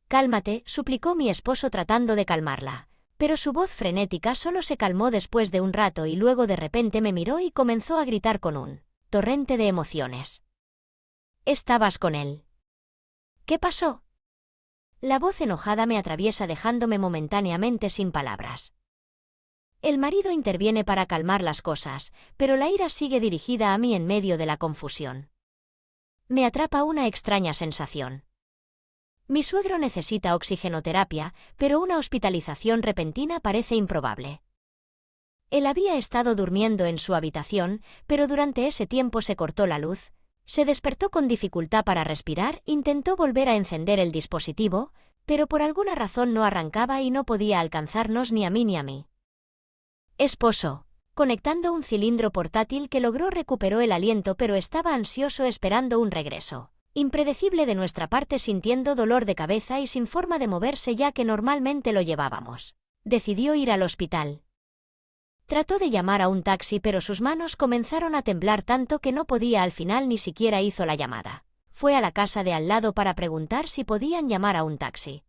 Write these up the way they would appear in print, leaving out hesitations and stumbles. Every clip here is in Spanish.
Cálmate, suplicó mi esposo tratando de calmarla. Pero su voz frenética solo se calmó después de un rato y luego de repente me miró y comenzó a gritar con un torrente de emociones. «¿Estabas con él? ¿Qué pasó?» La voz enojada me atraviesa dejándome momentáneamente sin palabras. El marido interviene para calmar las cosas, pero la ira sigue dirigida a mí en medio de la confusión. Me atrapa una extraña sensación. Mi suegro necesita oxigenoterapia, pero una hospitalización repentina parece improbable. Él había estado durmiendo en su habitación, pero durante ese tiempo se cortó la luz, se despertó con dificultad para respirar, intentó volver a encender el dispositivo, pero por alguna razón no arrancaba y no podía alcanzarnos ni a mí ni a mí. Esposo, conectando un cilindro portátil que logró recuperó el aliento pero estaba ansioso esperando un regreso impredecible de nuestra parte sintiendo dolor de cabeza y sin forma de moverse ya que normalmente lo llevábamos. Decidió ir al hospital. Trató de llamar a un taxi pero sus manos comenzaron a temblar tanto que no podía al final ni siquiera hizo la llamada. Fue a la casa de al lado para preguntar si podían llamar a un taxi.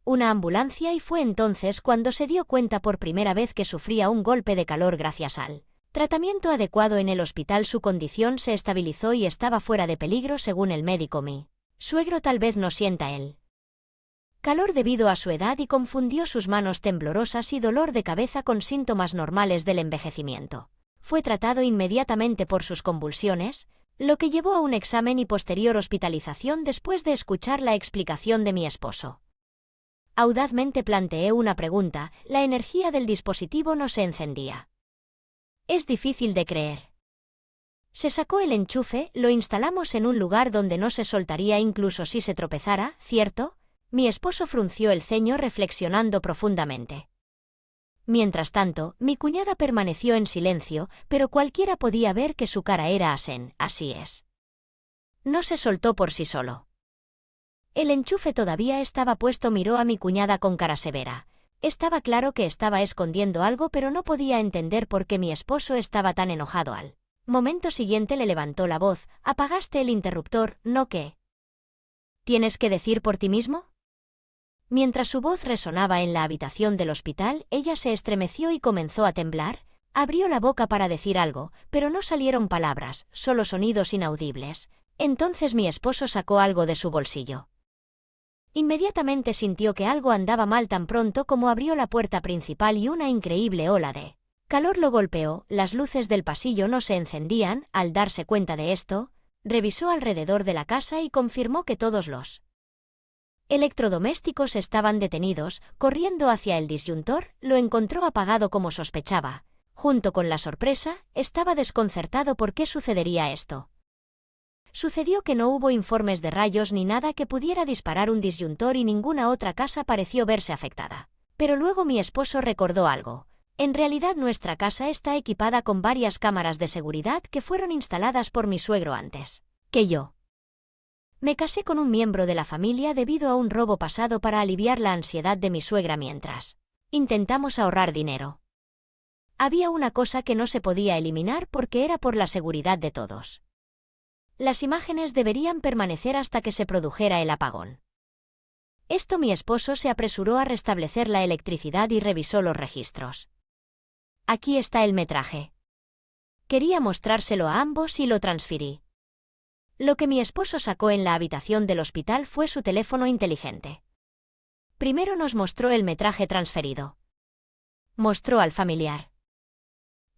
Una ambulancia y fue entonces cuando se dio cuenta por primera vez que sufría un golpe de calor gracias al tratamiento adecuado en el hospital su condición se estabilizó y estaba fuera de peligro según el médico mi suegro tal vez no sienta el calor debido a su edad y confundió sus manos temblorosas y dolor de cabeza con síntomas normales del envejecimiento. Fue tratado inmediatamente por sus convulsiones, lo que llevó a un examen y posterior hospitalización después de escuchar la explicación de mi esposo. Audazmente planteé una pregunta, la energía del dispositivo no se encendía. Es difícil de creer. Se sacó el enchufe, lo instalamos en un lugar donde no se soltaría incluso si se tropezara, ¿cierto? Mi esposo frunció el ceño reflexionando profundamente. Mientras tanto, mi cuñada permaneció en silencio, pero cualquiera podía ver que su cara era así es. No se soltó por sí solo. El enchufe todavía estaba puesto miró a mi cuñada con cara severa. Estaba claro que estaba escondiendo algo pero no podía entender por qué mi esposo estaba tan enojado al momento siguiente le levantó la voz, ¿apagaste el interruptor, no qué? ¿Tienes que decir por ti mismo? Mientras su voz resonaba en la habitación del hospital, ella se estremeció y comenzó a temblar, abrió la boca para decir algo, pero no salieron palabras, solo sonidos inaudibles. Entonces mi esposo sacó algo de su bolsillo. Inmediatamente sintió que algo andaba mal tan pronto como abrió la puerta principal y una increíble ola de calor lo golpeó, las luces del pasillo no se encendían, al darse cuenta de esto, revisó alrededor de la casa y confirmó que todos los electrodomésticos estaban detenidos, corriendo hacia el disyuntor, lo encontró apagado como sospechaba. Junto con la sorpresa, estaba desconcertado por qué sucedería esto. Sucedió que no hubo informes de rayos ni nada que pudiera disparar un disyuntor y ninguna otra casa pareció verse afectada. Pero luego mi esposo recordó algo. En realidad nuestra casa está equipada con varias cámaras de seguridad que fueron instaladas por mi suegro antes que yo. Me casé con un miembro de la familia debido a un robo pasado para aliviar la ansiedad de mi suegra mientras intentamos ahorrar dinero. Había una cosa que no se podía eliminar porque era por la seguridad de todos. Las imágenes deberían permanecer hasta que se produjera el apagón. Esto mi esposo se apresuró a restablecer la electricidad y revisó los registros. Aquí está el metraje. Quería mostrárselo a ambos y lo transferí. Lo que mi esposo sacó en la habitación del hospital fue su teléfono inteligente. Primero nos mostró el metraje transferido. Mostró al familiar.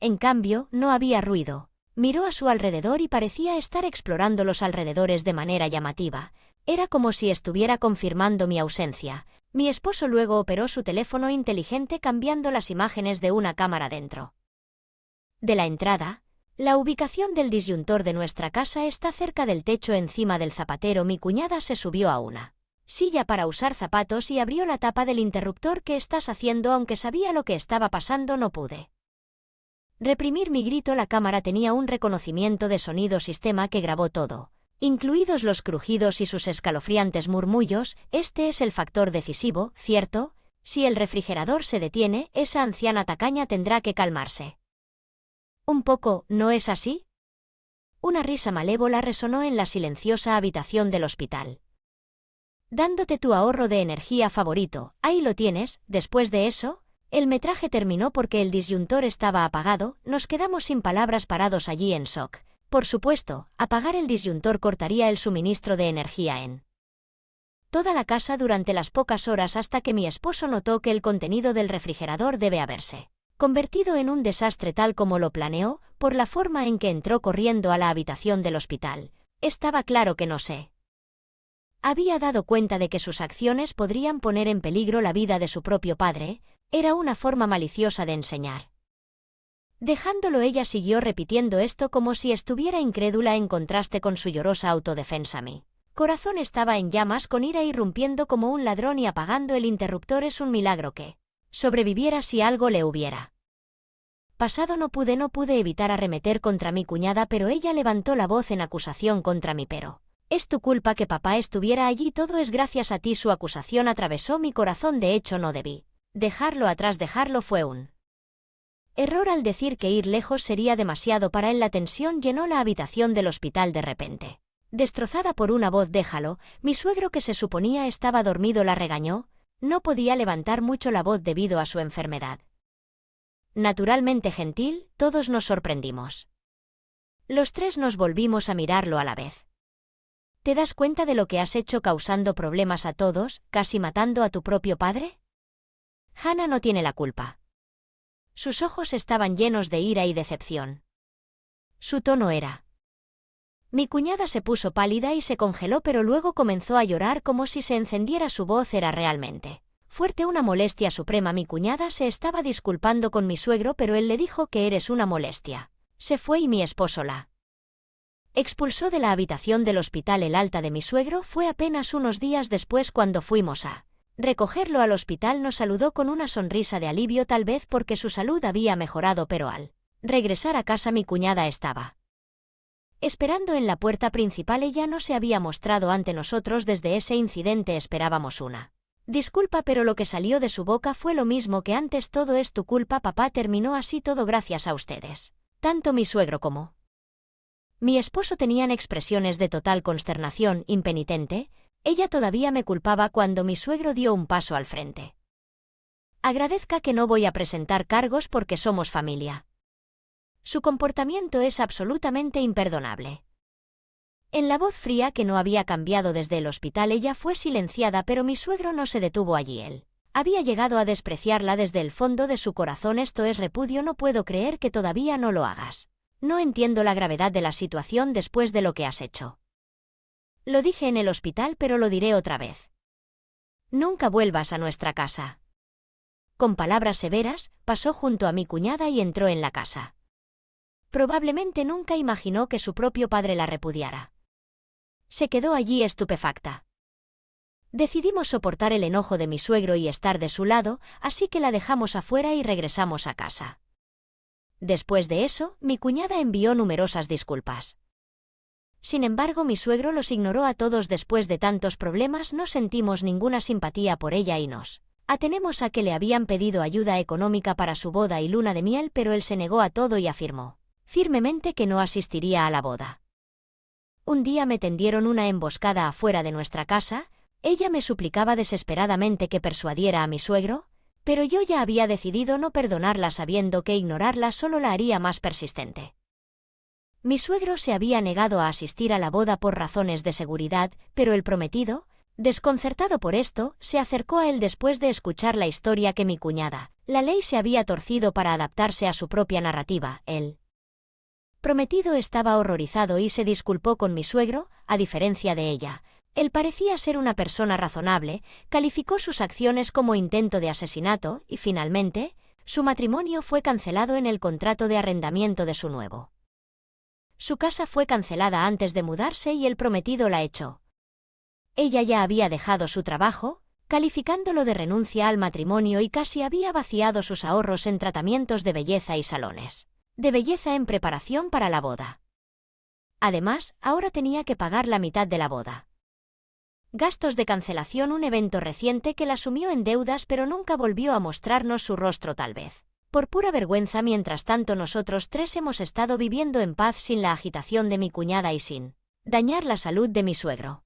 En cambio, no había ruido. Miró a su alrededor y parecía estar explorando los alrededores de manera llamativa. Era como si estuviera confirmando mi ausencia. Mi esposo luego operó su teléfono inteligente cambiando las imágenes de una cámara dentro de la entrada. La ubicación del disyuntor de nuestra casa está cerca del techo encima del zapatero. Mi cuñada se subió a una silla para usar zapatos y abrió la tapa del interruptor. ¿Qué estás haciendo? Aunque sabía lo que estaba pasando no pude reprimir mi grito. La cámara tenía un reconocimiento de sonido sistema que grabó todo, incluidos los crujidos y sus escalofriantes murmullos. Este es el factor decisivo, ¿cierto? Si el refrigerador se detiene, esa anciana tacaña tendrá que calmarse un poco, ¿no es así? Una risa malévola resonó en la silenciosa habitación del hospital. dándote tu ahorro de energía favorito. Ahí lo tienes. Después de eso, el metraje terminó porque el disyuntor estaba apagado. Nos quedamos sin palabras parados allí en shock. Por supuesto, apagar el disyuntor cortaría el suministro de energía en toda la casa durante las pocas horas hasta que mi esposo notó que el contenido del refrigerador debe haberse convertido en un desastre tal como lo planeó, por la forma en que entró corriendo a la habitación del hospital. Estaba claro que no se había dado cuenta de que sus acciones podrían poner en peligro la vida de su propio padre. Era una forma maliciosa de enseñar. Dejándolo, ella siguió repitiendo esto como si estuviera incrédula en contraste con su llorosa autodefensa. Mi corazón estaba en llamas con ira, irrumpiendo como un ladrón y apagando el interruptor. Es un milagro que sobreviviera si algo le hubiera pasado. No pude evitar arremeter contra mi cuñada, pero ella levantó la voz en acusación contra mí. Pero es tu culpa que papá estuviera allí, todo es gracias a ti. Su acusación atravesó mi corazón. De hecho, no debí dejarlo atrás. Dejarlo fue un error al decir que ir lejos sería demasiado para él. La tensión llenó la habitación del hospital de repente, destrozada por una voz. Déjalo. Mi suegro, que se suponía estaba dormido, la regañó. No podía levantar mucho la voz debido a su enfermedad. Naturalmente gentil, todos nos sorprendimos. Los tres nos volvimos a mirarlo a la vez. ¿Te das cuenta de lo que has hecho, causando problemas a todos, casi matando a tu propio padre? Hannah no tiene la culpa. Sus ojos estaban llenos de ira y decepción. Su tono era. Mi cuñada se puso pálida y se congeló, pero luego comenzó a llorar como si se encendiera. Su voz era realmente fuerte, una molestia suprema. Mi cuñada se estaba disculpando con mi suegro, pero él le dijo que eres una molestia. Se fue y mi esposo la expulsó de la habitación del hospital. El alta de mi suegro fue apenas unos días después. Cuando fuimos a recogerlo al hospital, nos saludó con una sonrisa de alivio, tal vez porque su salud había mejorado, pero al regresar a casa mi cuñada estaba esperando en la puerta principal. Ella no se había mostrado ante nosotros desde ese incidente. Esperábamos una disculpa, pero lo que salió de su boca fue lo mismo que antes. Todo es tu culpa, papá. Terminó así todo gracias a ustedes. Tanto mi suegro como mi esposo tenían expresiones de total consternación. Impenitente, ella todavía me culpaba cuando mi suegro dio un paso al frente. Agradezca que no voy a presentar cargos porque somos familia. Su comportamiento es absolutamente imperdonable. En la voz fría que no había cambiado desde el hospital, ella fue silenciada, pero mi suegro no se detuvo allí. Él había llegado a despreciarla desde el fondo de su corazón. Esto es repudio. No puedo creer que todavía no lo hagas. No entiendo la gravedad de la situación después de lo que has hecho. Lo dije en el hospital, pero lo diré otra vez. Nunca vuelvas a nuestra casa. Con palabras severas, pasó junto a mi cuñada y entró en la casa. Probablemente nunca imaginó que su propio padre la repudiara. Se quedó allí estupefacta. Decidimos soportar el enojo de mi suegro y estar de su lado, así que la dejamos afuera y regresamos a casa. Después de eso, mi cuñada envió numerosas disculpas. Sin embargo, mi suegro los ignoró a todos. Después de tantos problemas, no sentimos ninguna simpatía por ella y nos atenemos a que le habían pedido ayuda económica para su boda y luna de miel, pero él se negó a todo y afirmó firmemente que no asistiría a la boda. Un día me tendieron una emboscada afuera de nuestra casa. Ella me suplicaba desesperadamente que persuadiera a mi suegro, pero yo ya había decidido no perdonarla, sabiendo que ignorarla solo la haría más persistente. Mi suegro se había negado a asistir a la boda por razones de seguridad, pero el prometido, desconcertado por esto, se acercó a él después de escuchar la historia que mi cuñada, la ley, se había torcido para adaptarse a su propia narrativa. El prometido estaba horrorizado y se disculpó con mi suegro. A diferencia de ella, él parecía ser una persona razonable, calificó sus acciones como intento de asesinato y, finalmente, su matrimonio fue cancelado en el contrato de arrendamiento de su nuevo. Su casa fue cancelada antes de mudarse y el prometido la echó. Ella ya había dejado su trabajo, calificándolo de renuncia al matrimonio, y casi había vaciado sus ahorros en tratamientos de belleza y salones de belleza en preparación para la boda. Además, ahora tenía que pagar la mitad de la boda. Gastos de cancelación, un evento reciente que la sumió en deudas, pero nunca volvió a mostrarnos su rostro, tal vez por pura vergüenza. Mientras tanto, nosotros tres hemos estado viviendo en paz sin la agitación de mi cuñada y sin dañar la salud de mi suegro.